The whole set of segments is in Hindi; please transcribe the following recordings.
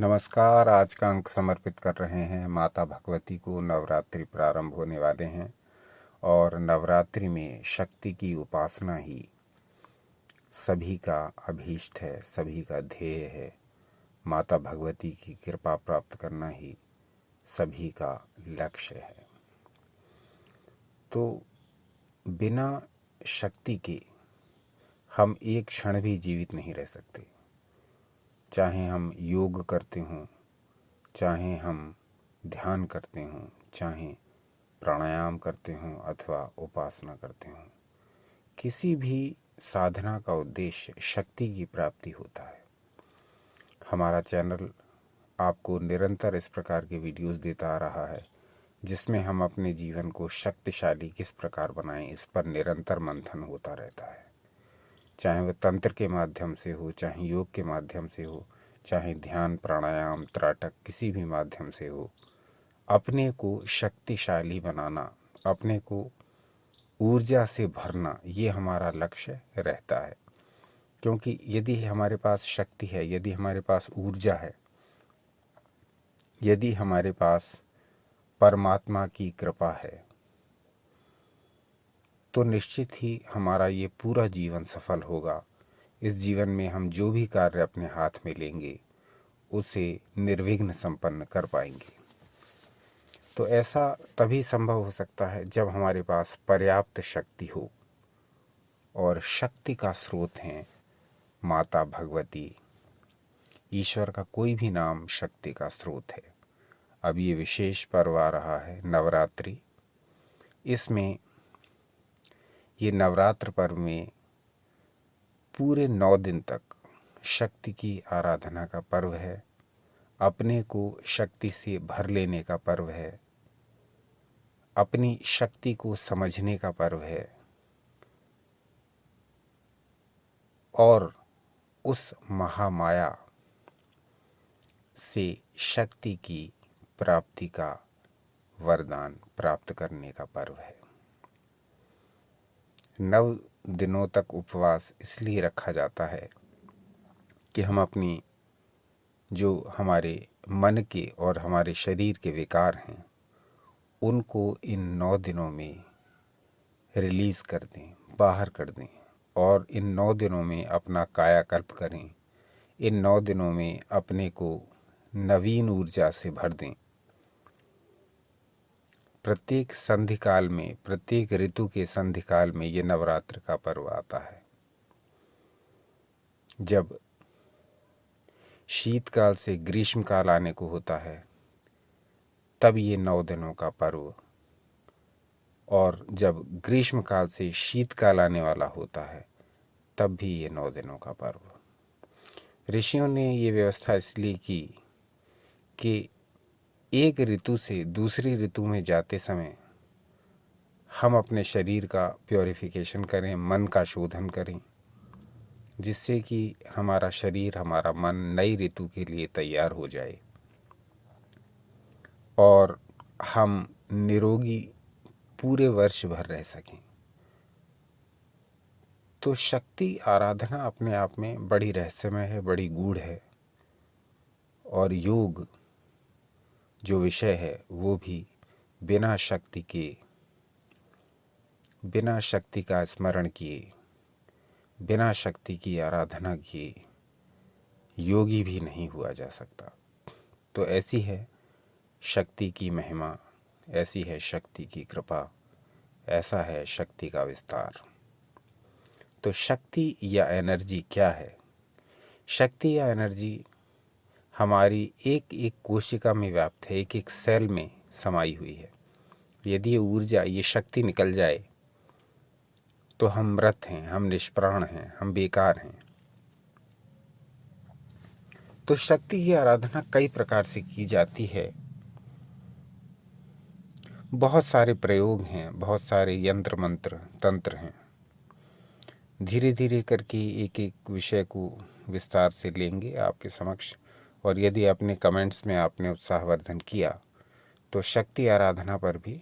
नमस्कार। आज का अंक समर्पित कर रहे हैं माता भगवती को। नवरात्रि प्रारंभ होने वाले हैं और नवरात्रि में शक्ति की उपासना ही सभी का अभीष्ट है, सभी का ध्येय है। माता भगवती की कृपा प्राप्त करना ही सभी का लक्ष्य है। तो बिना शक्ति के हम एक क्षण भी जीवित नहीं रह सकते। चाहे हम योग करते हों, चाहे हम ध्यान करते हों, चाहे प्राणायाम करते हों अथवा उपासना करते हों, किसी भी साधना का उद्देश्य शक्ति की प्राप्ति होता है। हमारा चैनल आपको निरंतर इस प्रकार के वीडियोस देता आ रहा है जिसमें हम अपने जीवन को शक्तिशाली किस प्रकार बनाएं, इस पर निरंतर मंथन होता रहता है। चाहे वह तंत्र के माध्यम से हो, चाहे योग के माध्यम से हो, चाहे ध्यान प्राणायाम त्राटक किसी भी माध्यम से हो, अपने को शक्तिशाली बनाना, अपने को ऊर्जा से भरना, ये हमारा लक्ष्य रहता है। क्योंकि यदि हमारे पास शक्ति है, यदि हमारे पास ऊर्जा है, यदि हमारे पास परमात्मा की कृपा है, तो निश्चित ही हमारा ये पूरा जीवन सफल होगा। इस जीवन में हम जो भी कार्य अपने हाथ में लेंगे उसे निर्विघ्न संपन्न कर पाएंगे। तो ऐसा तभी संभव हो सकता है जब हमारे पास पर्याप्त शक्ति हो, और शक्ति का स्रोत है माता भगवती। ईश्वर का कोई भी नाम शक्ति का स्रोत है। अब ये विशेष पर्व आ रहा है नवरात्रि। इसमें ये नवरात्र पर्व में पूरे 9 दिन तक शक्ति की आराधना का पर्व है। अपने को शक्ति से भर लेने का पर्व है। अपनी शक्ति को समझने का पर्व है और उस महामाया से शक्ति की प्राप्ति का वरदान प्राप्त करने का पर्व है। 9 दिनों तक उपवास इसलिए रखा जाता है कि हम अपनी जो हमारे मन के और हमारे शरीर के विकार हैं उनको इन 9 दिनों में रिलीज़ कर दें, बाहर कर दें, और इन 9 दिनों में अपना कायाकल्प करें। इन 9 दिनों में अपने को नवीन ऊर्जा से भर दें। प्रत्येक संधि काल में, प्रत्येक ऋतु के संधि काल में ये नवरात्र का पर्व आता है। जब शीतकाल से ग्रीष्म काल आने को होता है तब ये 9 दिनों का पर्व, और जब ग्रीष्म काल से शीतकाल आने वाला होता है तब भी ये 9 दिनों का पर्व। ऋषियों ने ये व्यवस्था इसलिए की कि एक ऋतु से दूसरी ऋतु में जाते समय हम अपने शरीर का प्योरिफिकेशन करें, मन का शोधन करें, जिससे कि हमारा शरीर, हमारा मन नई ऋतु के लिए तैयार हो जाए और हम निरोगी पूरे वर्ष भर रह सकें। तो शक्ति आराधना अपने आप में बड़ी रहस्यमय है, बड़ी गूढ़ है, और योग जो विषय है वो भी बिना शक्ति के, बिना शक्ति का स्मरण किए, बिना शक्ति की आराधना किए योगी भी नहीं हुआ जा सकता। तो ऐसी है शक्ति की महिमा, ऐसी है शक्ति की कृपा, ऐसा है शक्ति का विस्तार। तो शक्ति या एनर्जी क्या है? शक्ति या एनर्जी हमारी एक एक कोशिका में व्याप्त है, एक एक सेल में समाई हुई है। यदि ये ऊर्जा, ये शक्ति निकल जाए तो हम मृत हैं, हम निष्प्राण हैं, हम बेकार हैं। तो शक्ति की आराधना कई प्रकार से की जाती है। बहुत सारे प्रयोग हैं, बहुत सारे यंत्र मंत्र तंत्र हैं। धीरे धीरे करके एक एक विषय को विस्तार से लेंगे आपके समक्ष, और यदि अपने कमेंट्स में आपने उत्साहवर्धन किया तो शक्ति आराधना पर भी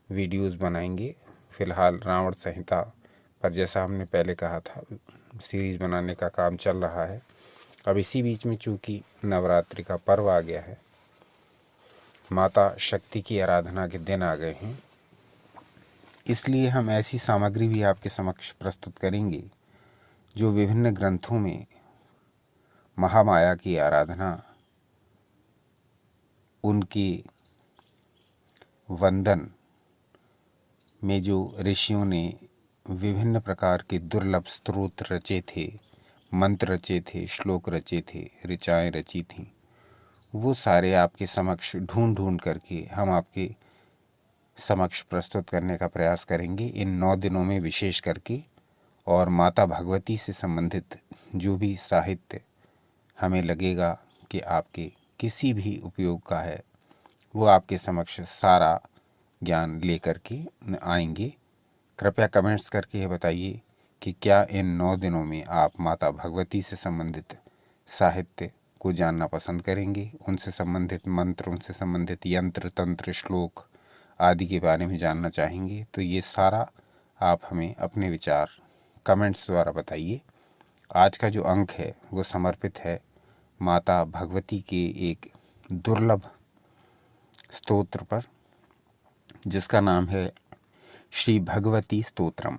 वीडियोस बनाएंगे। फिलहाल रावण संहिता पर, जैसा हमने पहले कहा था, सीरीज़ बनाने का काम चल रहा है। अब इसी बीच में चूंकि नवरात्रि का पर्व आ गया है, माता शक्ति की आराधना के दिन आ गए हैं, इसलिए हम ऐसी सामग्री भी आपके समक्ष प्रस्तुत करेंगे जो विभिन्न ग्रंथों में महामाया की आराधना, उनके वंदन में जो ऋषियों ने विभिन्न प्रकार के दुर्लभ स्तोत्र रचे थे, मंत्र रचे थे, श्लोक रचे थे, ऋचाएँ रची थीं, वो सारे आपके समक्ष ढूंढ करके हम आपके समक्ष प्रस्तुत करने का प्रयास करेंगे इन 9 दिनों में विशेष करके। और माता भगवती से संबंधित जो भी साहित्य हमें लगेगा कि आपके किसी भी उपयोग का है, वो आपके समक्ष सारा ज्ञान लेकर के आएंगे। कृपया कमेंट्स करके ये बताइए कि क्या इन 9 दिनों में आप माता भगवती से संबंधित साहित्य को जानना पसंद करेंगे, उनसे संबंधित मंत्र, उनसे संबंधित यंत्र, तंत्र, श्लोक आदि के बारे में जानना चाहेंगे। तो ये सारा आप हमें अपने विचार कमेंट्स द्वारा बताइए। आज का जो अंक है वो समर्पित है माता भगवती के एक दुर्लभ स्तोत्र पर, जिसका नाम है श्री भगवती स्तोत्रम।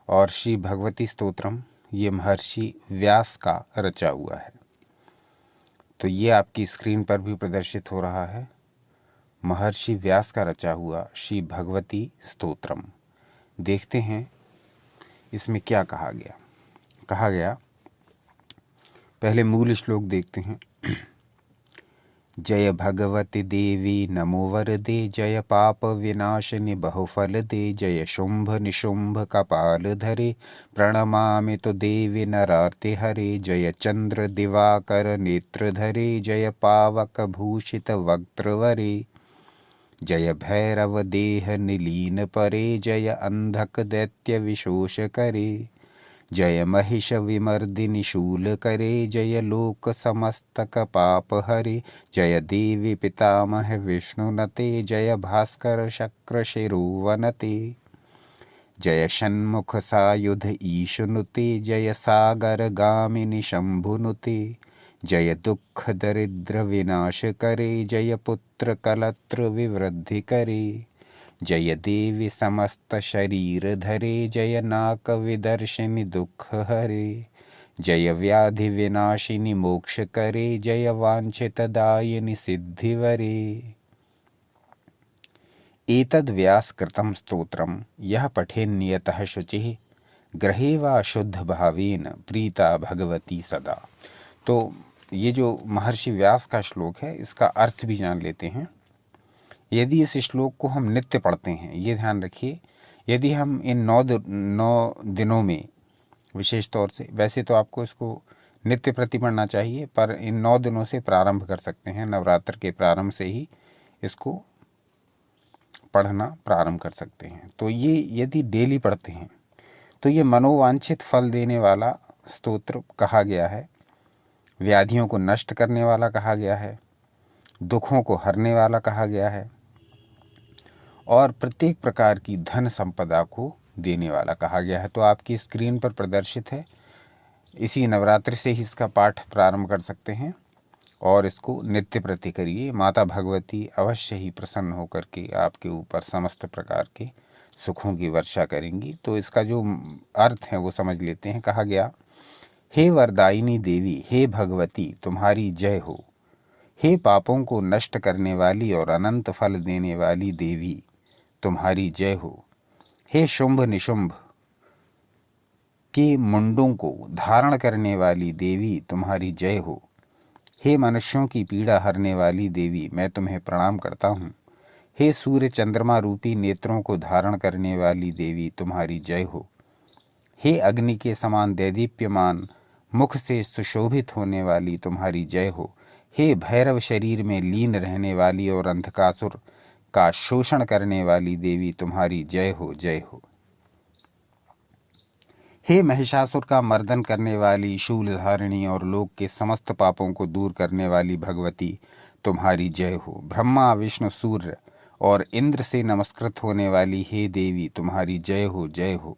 और श्री भगवती स्तोत्रम ये महर्षि व्यास का रचा हुआ है। तो ये आपकी स्क्रीन पर भी प्रदर्शित हो रहा है, महर्षि व्यास का रचा हुआ श्री भगवती स्तोत्रम। देखते हैं इसमें क्या कहा गया। पहले मूल श्लोक देखते हैं। जय भगवती देवी नमो वरदे, जय पाप विनाशिनी बहुफल दे, जय शुंभ निशुंभ कपाल धरे, प्रणमामि तो देवी नरार्ते हरे, जय चंद्र दिवाकर नेत्र धरे, जय पावक भूषित वक्त्रवरे, जय भैरव देह निलीन परे, जय अंधक दैत्य विशोष करे, जय महिष विमर्दिनी शूल करे, जय लोक समस्तक पाप हरे, जय देवी पितामह विष्णुनते, जय भास्कर शक्र शिरोवनते, जय षण्मुख सायुध ईशनुते, जय सागर गामिनी शंभुनुते, जय दुख दरिद्र विनाश करे, जय पुत्र कलत्र विवृद्धि करे, जय देवी समस्त शरीर धरे, जय नाक विदर्शिनी दुख हरे, जय व्याधि विनाशिनी मोक्ष करे, जय वांछित दायिनी सिद्धि वरे। एतद् व्यास कृतं स्तोत्रम यह पठेन् नियतः शुचिः, गृहे वा शुद्ध भावेन प्रीता भगवती सदा। तो ये जो महर्षि व्यास का श्लोक है, इसका अर्थ भी जान लेते हैं। यदि इस श्लोक को हम नित्य पढ़ते हैं, ये ध्यान रखिए, यदि हम इन 9 दिनों में विशेष तौर से, वैसे तो आपको इसको नित्य प्रति पढ़ना चाहिए, पर इन 9 दिनों से प्रारंभ कर सकते हैं, नवरात्र के प्रारंभ से ही इसको पढ़ना प्रारंभ कर सकते हैं। तो ये यदि डेली पढ़ते हैं तो ये मनोवांछित फल देने वाला स्तोत्र कहा गया है, व्याधियों को नष्ट करने वाला कहा गया है, दुखों को हरने वाला कहा गया है, और प्रत्येक प्रकार की धन संपदा को देने वाला कहा गया है। तो आपकी स्क्रीन पर प्रदर्शित है, इसी नवरात्रि से ही इसका पाठ प्रारंभ कर सकते हैं और इसको नित्य प्रति करिए। माता भगवती अवश्य ही प्रसन्न होकर के आपके ऊपर समस्त प्रकार के सुखों की वर्षा करेंगी। तो इसका जो अर्थ है वो समझ लेते हैं। कहा गया, हे वरदायिनी देवी, हे भगवती तुम्हारी जय हो। हे पापों को नष्ट करने वाली और अनंत फल देने वाली देवी तुम्हारी जय हो। हे शुंभ निशुंभ के मुंडों को धारण करने वाली देवी तुम्हारी जय हो। हे मनुष्यों की पीड़ा हरने वाली देवी मैं तुम्हें प्रणाम करता हूँ। हे सूर्य चंद्रमा रूपी नेत्रों को धारण करने वाली देवी तुम्हारी जय हो। हे अग्नि के समान दैदीप्यमान मुख से सुशोभित होने वाली तुम्हारी जय हो। हे भैरव शरीर में लीन रहने वाली और अंधकासुर का शोषण करने वाली देवी तुम्हारी जय हो, जय हो। हे महिषासुर का मर्दन करने वाली शूलधारिणी और लोक के समस्त पापों को दूर करने वाली भगवती तुम्हारी जय हो। ब्रह्मा विष्णु सूर्य और इंद्र से नमस्कृत होने वाली हे देवी तुम्हारी जय हो, जय हो।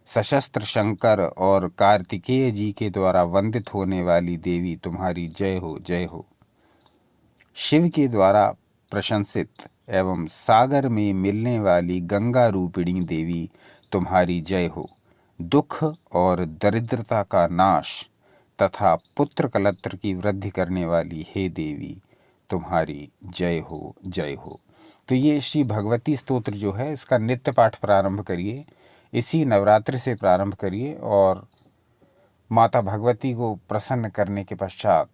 सशस्त्र शंकर और कार्तिकेय जी के द्वारा वंदित होने वाली देवी तुम्हारी जय हो, जय हो। शिव के द्वारा प्रशंसित एवं सागर में मिलने वाली गंगा रूपिणी देवी तुम्हारी जय हो। दुख और दरिद्रता का नाश तथा पुत्र कलत्र की वृद्धि करने वाली हे देवी तुम्हारी जय हो, जय हो। तो ये श्री भगवती स्तोत्र जो है इसका नित्य पाठ प्रारंभ करिए, इसी नवरात्रि से प्रारंभ करिए और माता भगवती को प्रसन्न करने के पश्चात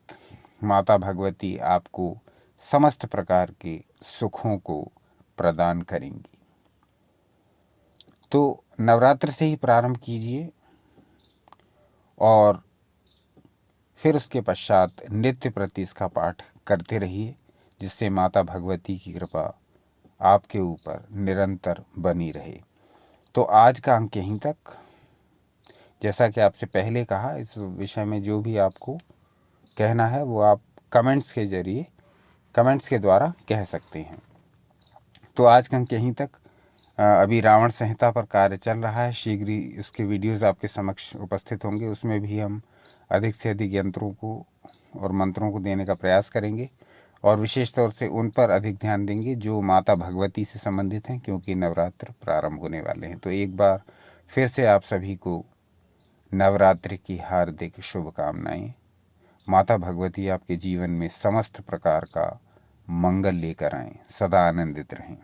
माता भगवती आपको समस्त प्रकार के सुखों को प्रदान करेंगी। तो नवरात्र से ही प्रारंभ कीजिए और फिर उसके पश्चात नित्य प्रति इसका पाठ करते रहिए, जिससे माता भगवती की कृपा आपके ऊपर निरंतर बनी रहे। तो आज का अंक यहीं तक। जैसा कि आपसे पहले कहा, इस विषय में जो भी आपको कहना है वो आप कमेंट्स के जरिए, कमेंट्स के द्वारा कह सकते हैं। तो आज का अंक यहीं तक। अभी रावण संहिता पर कार्य चल रहा है, शीघ्र ही उसके वीडियोज़ आपके समक्ष उपस्थित होंगे। उसमें भी हम अधिक से अधिक यंत्रों को और मंत्रों को देने का प्रयास करेंगे और विशेष तौर से उन पर अधिक ध्यान देंगे जो माता भगवती से संबंधित हैं, क्योंकि नवरात्र प्रारंभ होने वाले हैं। तो एक बार फिर से आप सभी को नवरात्रि की हार्दिक शुभकामनाएं। माता भगवती आपके जीवन में समस्त प्रकार का मंगल लेकर आएं। सदा आनंदित रहें।